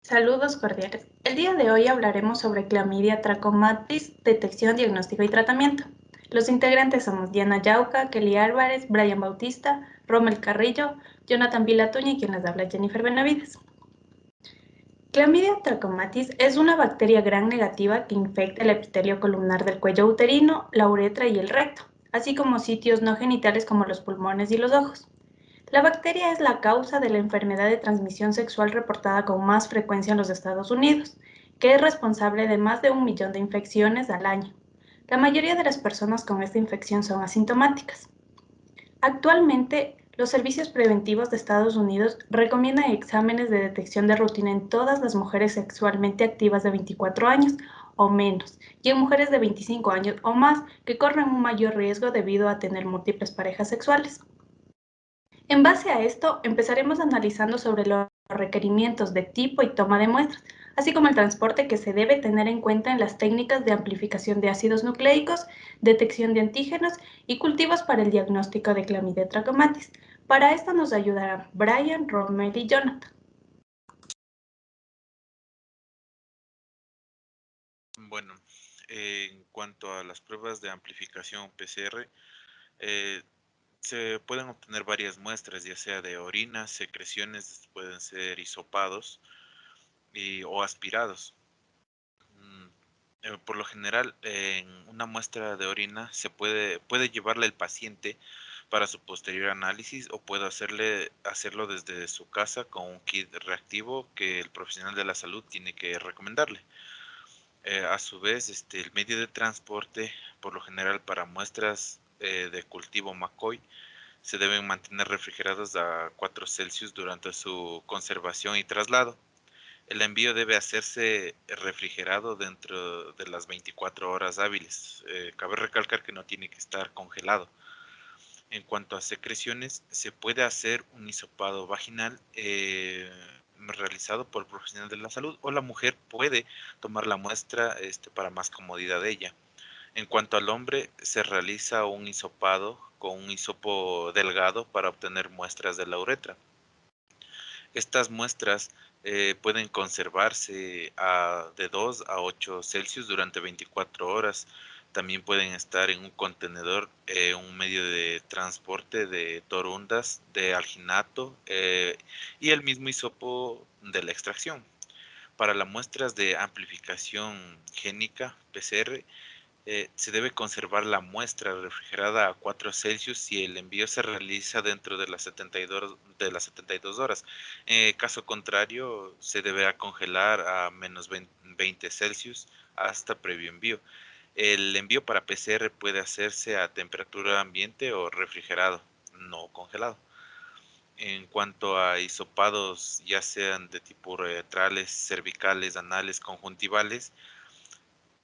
Saludos cordiales. El día de hoy hablaremos sobre clamidia trachomatis, detección, diagnóstico y tratamiento. Los integrantes somos Diana Yauca, Kelly Álvarez, Brian Bautista, Rommel Carrillo, Jonathan Vilatuña y quien les habla Jennifer Benavides. Clamidia trachomatis es una bacteria gram negativa que infecta el epitelio columnar del cuello uterino, la uretra y el recto, así como sitios no genitales como los pulmones y los ojos. La bacteria es la causa de la enfermedad de transmisión sexual reportada con más frecuencia en los Estados Unidos, que es responsable de más de 1 millón de infecciones al año. La mayoría de las personas con esta infección son asintomáticas. Actualmente, los servicios preventivos de Estados Unidos recomiendan exámenes de detección de rutina en todas las mujeres sexualmente activas de 24 años o menos y en mujeres de 25 años o más que corren un mayor riesgo debido a tener múltiples parejas sexuales. En base a esto, empezaremos analizando sobre los requerimientos de tipo y toma de muestras, así como el transporte que se debe tener en cuenta en las técnicas de amplificación de ácidos nucleicos, detección de antígenos y cultivos para el diagnóstico de clamidia trachomatis. Para esto nos ayudarán Brian, Rommel y Jonathan. Bueno, en cuanto a las pruebas de amplificación PCR, eh, se pueden obtener varias muestras, ya sea de orina, secreciones, pueden ser hisopados o aspirados. Mm, por lo general, en una muestra de orina puede llevarle el paciente para su posterior análisis o puede hacerlo desde su casa con un kit reactivo que el profesional de la salud tiene que recomendarle. A su vez, el medio de transporte, por lo general para muestras de cultivo McCoy, se deben mantener refrigerados a 4 Celsius durante su conservación y traslado. El envío debe hacerse refrigerado dentro de las 24 horas hábiles. Cabe recalcar que no tiene que estar congelado. En cuanto a secreciones, se puede hacer un hisopado vaginal realizado por el profesional de la salud o la mujer puede tomar la muestra para más comodidad de ella. En cuanto al hombre, se realiza un hisopado con un hisopo delgado para obtener muestras de la uretra. Estas muestras pueden conservarse de 2 a 8 Celsius durante 24 horas. También pueden estar en un contenedor, un medio de transporte de torundas, de alginato y el mismo hisopo de la extracción. Para las muestras de amplificación génica, PCR, se debe conservar la muestra refrigerada a 4 Celsius si el envío se realiza dentro de las 72 horas. Caso contrario, se deberá congelar a menos 20 Celsius hasta previo envío. El envío para PCR puede hacerse a temperatura ambiente o refrigerado, no congelado. En cuanto a hisopados, ya sean de tipo uretrales, cervicales, anales, conjuntivales,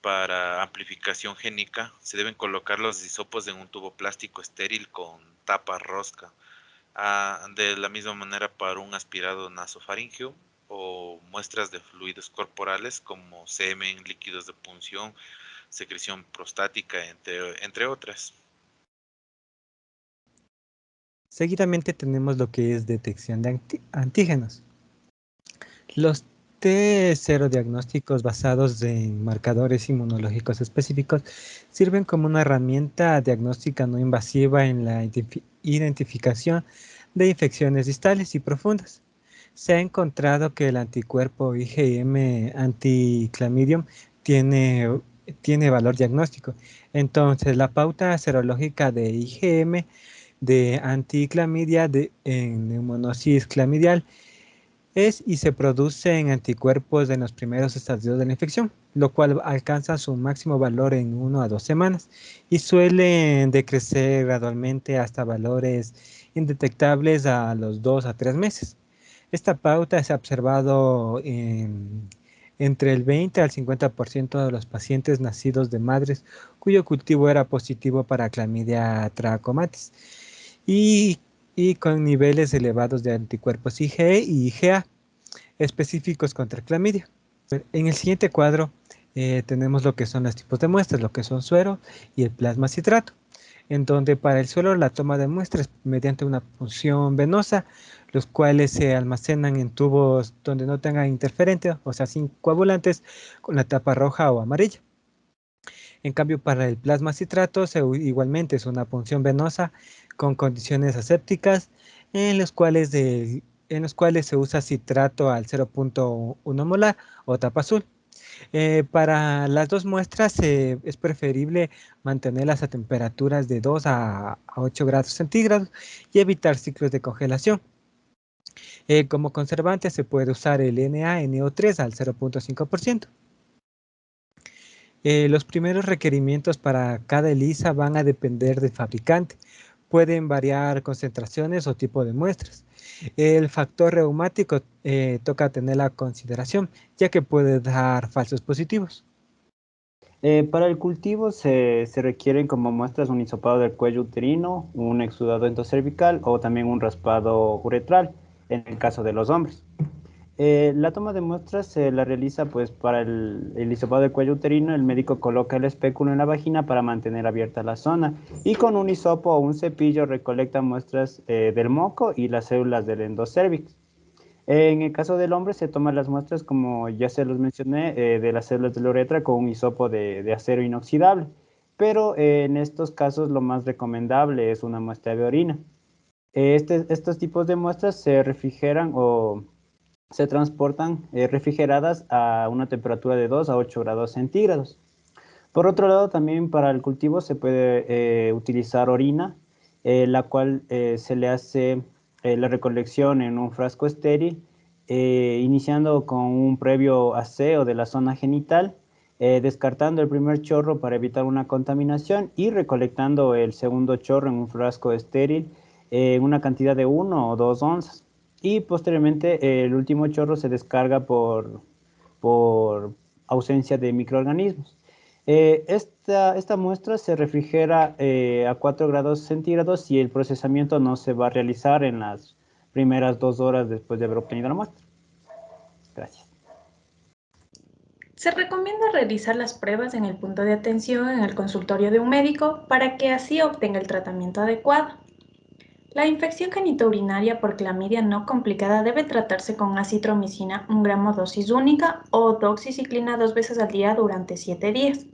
para amplificación génica, se deben colocar los hisopos en un tubo plástico estéril con tapa rosca. De la misma manera para un aspirado nasofaríngeo o muestras de fluidos corporales como semen, líquidos de punción, secreción prostática, entre otras. Seguidamente tenemos lo que es detección de antígenos. Los test serodiagnósticos basados en marcadores inmunológicos específicos sirven como una herramienta diagnóstica no invasiva en la identificación de infecciones distales y profundas. Se ha encontrado que el anticuerpo IgM anticlamidium tiene valor diagnóstico. Entonces, la pauta serológica de IgM de anticlamidia en neumonosis clamidial es y se producen anticuerpos en los primeros estadios de la infección, lo cual alcanza su máximo valor en 1 a 2 semanas y suelen decrecer gradualmente hasta valores indetectables a los 2 a 3 meses. Esta pauta se ha observado entre el 20 al 50% de los pacientes nacidos de madres cuyo cultivo era positivo para Clamidia trachomatis y, y con niveles elevados de anticuerpos IgE y IgA específicos contra clamidia. En el siguiente cuadro tenemos lo que son los tipos de muestras, lo que son suero y el plasma citrato. en donde para el suelo la toma de muestras mediante una punción venosa, los cuales se almacenan en tubos donde no tengan interferente, o sea, sin coagulantes, con la tapa roja o amarilla. En cambio, para el plasma citrato igualmente es una punción venosa con condiciones asépticas en los cuales se usa citrato al 0.1 molar o tapa azul. Para las dos muestras es preferible mantenerlas a temperaturas de 2 a 8 grados centígrados y evitar ciclos de congelación. Como conservante se puede usar el NaNO3 al 0.5%. Los primeros requerimientos para cada ELISA van a depender del fabricante. Pueden variar concentraciones o tipo de muestras. El factor reumático toca tenerla en consideración, ya que puede dar falsos positivos. Para el cultivo se requieren como muestras un hisopado del cuello uterino, un exudado endocervical o también un raspado uretral, en el caso de los hombres. La toma de muestras se la realiza pues para el hisopado del cuello uterino, el médico coloca el espéculo en la vagina para mantener abierta la zona y con un hisopo o un cepillo recolecta muestras del moco y las células del endocérvix. En el caso del hombre se toman las muestras, como ya se los mencioné, de las células de la uretra con un hisopo de acero inoxidable, pero en estos casos lo más recomendable es una muestra de orina. Estos tipos de muestras se refrigeran o se transportan refrigeradas a una temperatura de 2 a 8 grados centígrados. Por otro lado, también para el cultivo se puede utilizar orina, la cual se le hace la recolección en un frasco estéril, iniciando con un previo aseo de la zona genital, descartando el primer chorro para evitar una contaminación y recolectando el segundo chorro en un frasco estéril en una cantidad de 1 o 2 onzas. Y posteriormente el último chorro se descarga por ausencia de microorganismos. Esta muestra se refrigera a 4 grados centígrados y el procesamiento no se va a realizar en las primeras 2 horas después de haber obtenido la muestra. Gracias. Se recomienda realizar las pruebas en el punto de atención en el consultorio de un médico para que así obtenga el tratamiento adecuado. La infección genitourinaria por clamidia no complicada debe tratarse con acitromicina 1 gramo dosis única o doxiciclina 2 veces al día durante 7 días.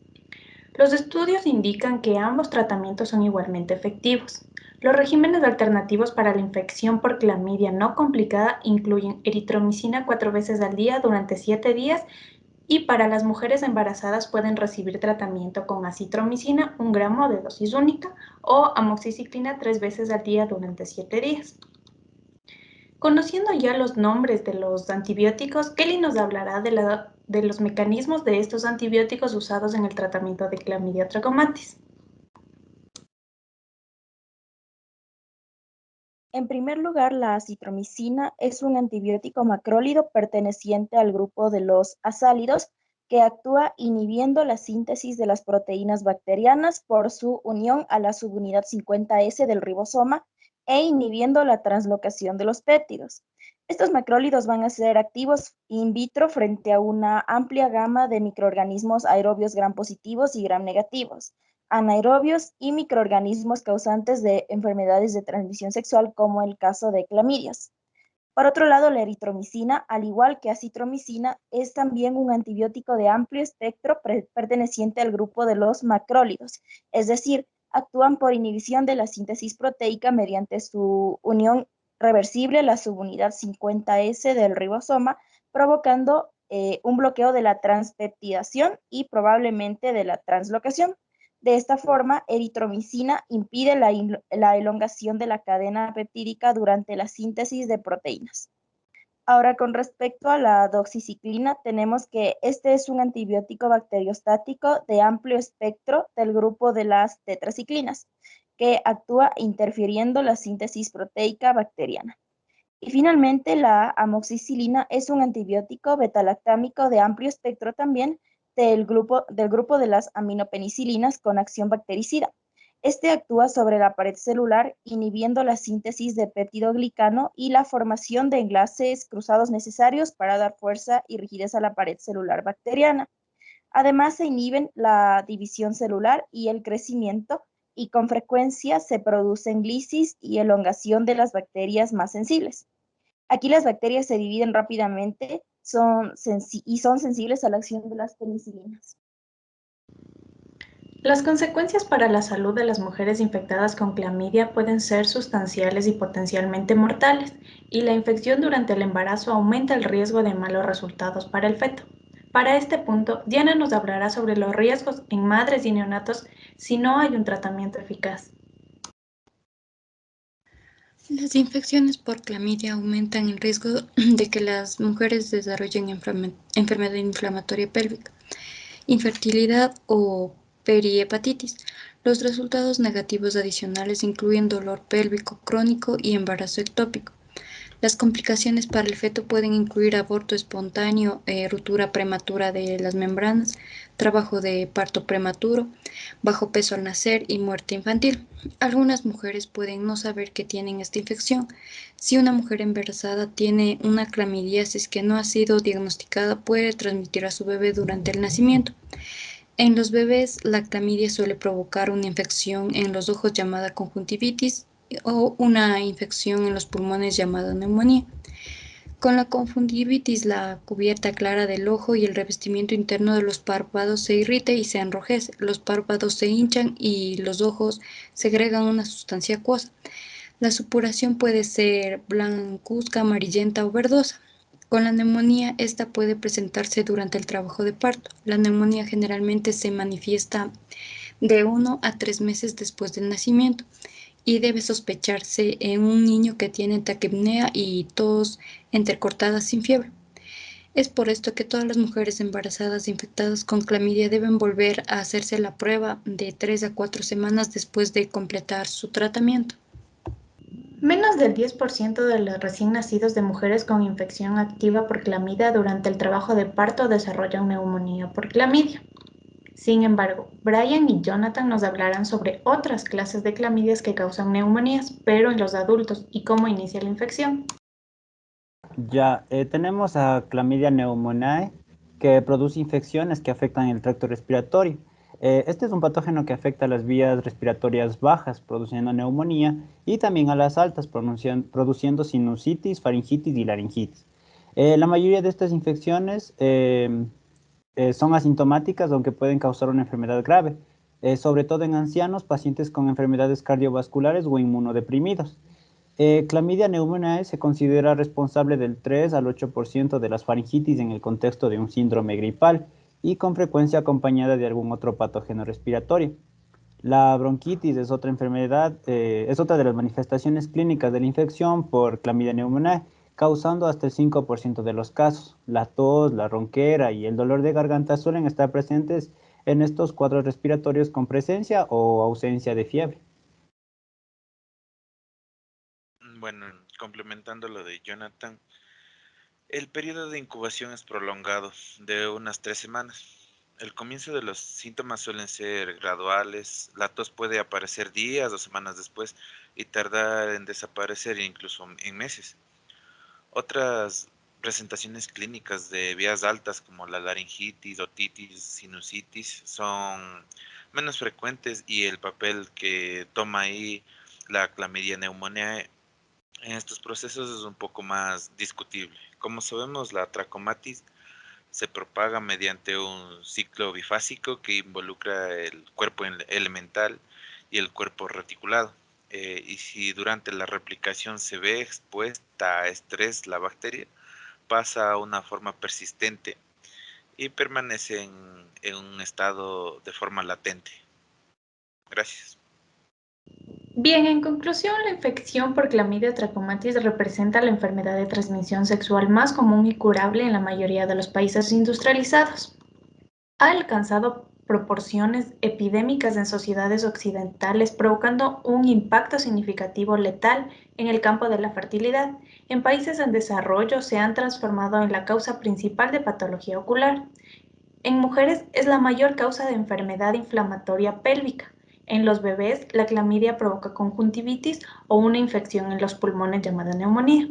Los estudios indican que ambos tratamientos son igualmente efectivos. Los regímenes alternativos para la infección por clamidia no complicada incluyen eritromicina 4 veces al día durante 7 días y para las mujeres embarazadas pueden recibir tratamiento con acitromicina 1 gramo de dosis única o amoxiciclina 3 veces al día durante 7 días. Conociendo ya los nombres de los antibióticos, Kelly nos hablará de los mecanismos de estos antibióticos usados en el tratamiento de Clamidia trachomatis. En primer lugar, la acitromicina es un antibiótico macrólido perteneciente al grupo de los azálidos que actúa inhibiendo la síntesis de las proteínas bacterianas por su unión a la subunidad 50S del ribosoma e inhibiendo la translocación de los péptidos. Estos macrólidos van a ser activos in vitro frente a una amplia gama de microorganismos aerobios gram positivos y gram negativos, anaerobios y microorganismos causantes de enfermedades de transmisión sexual, como el caso de clamidias. Por otro lado, la eritromicina, al igual que acitromicina, es también un antibiótico de amplio espectro perteneciente al grupo de los macrólidos, es decir, actúan por inhibición de la síntesis proteica mediante su unión reversible a la subunidad 50S del ribosoma, provocando un bloqueo de la transpeptidación y probablemente de la translocación. De esta forma, eritromicina impide la elongación de la cadena peptídica durante la síntesis de proteínas. Ahora, con respecto a la doxiciclina, tenemos que este es un antibiótico bacteriostático de amplio espectro del grupo de las tetraciclinas, que actúa interfiriendo la síntesis proteica bacteriana. Y finalmente, la amoxicilina es un antibiótico betalactámico de amplio espectro también del grupo de las aminopenicilinas con acción bactericida. Este actúa sobre la pared celular, inhibiendo la síntesis de peptidoglicano y la formación de enlaces cruzados necesarios para dar fuerza y rigidez a la pared celular bacteriana. Además, se inhiben la división celular y el crecimiento y con frecuencia se producen lisis y elongación de las bacterias más sensibles. Aquí las bacterias se dividen rápidamente y son sensibles a la acción de las penicilinas. Las consecuencias para la salud de las mujeres infectadas con clamidia pueden ser sustanciales y potencialmente mortales, y la infección durante el embarazo aumenta el riesgo de malos resultados para el feto. Para este punto, Diana nos hablará sobre los riesgos en madres y neonatos si no hay un tratamiento eficaz. Las infecciones por clamidia aumentan el riesgo de que las mujeres desarrollen enfermedad inflamatoria pélvica, infertilidad o perihepatitis. Los resultados negativos adicionales incluyen dolor pélvico crónico y embarazo ectópico. Las complicaciones para el feto pueden incluir aborto espontáneo, ruptura prematura de las membranas, trabajo de parto prematuro, bajo peso al nacer y muerte infantil. Algunas mujeres pueden no saber que tienen esta infección. Si una mujer embarazada tiene una clamidiasis que no ha sido diagnosticada, puede transmitir a su bebé durante el nacimiento. En los bebés, la clamidia suele provocar una infección en los ojos llamada conjuntivitis o una infección en los pulmones llamada neumonía. Con la conjuntivitis, la cubierta clara del ojo y el revestimiento interno de los párpados se irrita y se enrojece. Los párpados se hinchan y los ojos segregan una sustancia acuosa. La supuración puede ser blancuzca, amarillenta o verdosa. Con la neumonía, esta puede presentarse durante el trabajo de parto. La neumonía generalmente se manifiesta de 1 a 3 meses después del nacimiento y debe sospecharse en un niño que tiene taquipnea y tos entrecortada sin fiebre. Es por esto que todas las mujeres embarazadas infectadas con clamidia deben volver a hacerse la prueba de 3 a 4 semanas después de completar su tratamiento. Menos del 10% de los recién nacidos de mujeres con infección activa por clamidia durante el trabajo de parto desarrollan neumonía por clamidia. Sin embargo, Brian y Jonathan nos hablarán sobre otras clases de clamidias que causan neumonías, pero en los adultos, y cómo inicia la infección. Ya, tenemos a Clamidia pneumoniae, que produce infecciones que afectan el tracto respiratorio. Este es un patógeno que afecta a las vías respiratorias bajas, produciendo neumonía, y también a las altas, produciendo sinusitis, faringitis y laringitis. La mayoría de estas infecciones son asintomáticas, aunque pueden causar una enfermedad grave, sobre todo en ancianos, pacientes con enfermedades cardiovasculares o inmunodeprimidos. Clamidia pneumoniae se considera responsable del 3 al 8% de las faringitis en el contexto de un síndrome gripal y con frecuencia acompañada de algún otro patógeno respiratorio. La bronquitis es otra enfermedad, es otra de las manifestaciones clínicas de la infección por Clamidia pneumoniae, causando hasta el 5% de los casos. La tos, la ronquera y el dolor de garganta suelen estar presentes en estos cuadros respiratorios con presencia o ausencia de fiebre. Bueno, complementando lo de Jonathan, el periodo de incubación es prolongado, de unas 3 semanas. El comienzo de los síntomas suelen ser graduales, la tos puede aparecer días o semanas después y tardar en desaparecer incluso en meses. Otras presentaciones clínicas de vías altas como la laringitis, otitis, sinusitis son menos frecuentes y el papel que toma ahí la clamidia pneumoniae en estos procesos es un poco más discutible. Como sabemos, la trachomatis se propaga mediante un ciclo bifásico que involucra el cuerpo elemental y el cuerpo reticulado. Y si durante la replicación se ve expuesta a estrés la bacteria, pasa a una forma persistente y permanece en un estado de forma latente. Gracias. Bien, en conclusión, la infección por Clamidia trachomatis representa la enfermedad de transmisión sexual más común y curable en la mayoría de los países industrializados. Ha alcanzado proporciones epidémicas en sociedades occidentales, provocando un impacto significativo letal en el campo de la fertilidad. En países en desarrollo se han transformado en la causa principal de patología ocular. En mujeres es la mayor causa de enfermedad inflamatoria pélvica. En los bebés, la clamidia provoca conjuntivitis o una infección en los pulmones llamada neumonía.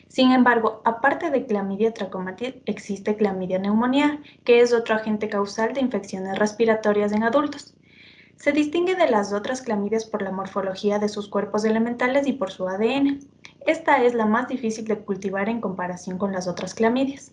Sin embargo, aparte de Clamidia trachomatis, existe Clamidia pneumoniae, que es otro agente causal de infecciones respiratorias en adultos. Se distingue de las otras clamidias por la morfología de sus cuerpos elementales y por su ADN. Esta es la más difícil de cultivar en comparación con las otras clamidias.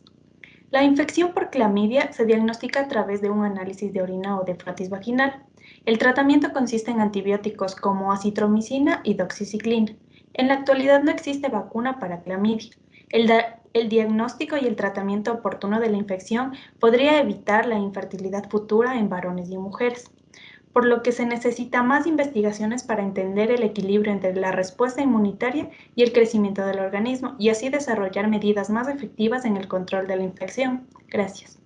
La infección por clamidia se diagnostica a través de un análisis de orina o de frotis vaginal. El tratamiento consiste en antibióticos como acitromicina y doxiciclina. En la actualidad no existe vacuna para clamidia. El diagnóstico y el tratamiento oportuno de la infección podría evitar la infertilidad futura en varones y mujeres, por lo que se necesita más investigaciones para entender el equilibrio entre la respuesta inmunitaria y el crecimiento del organismo y así desarrollar medidas más efectivas en el control de la infección. Gracias.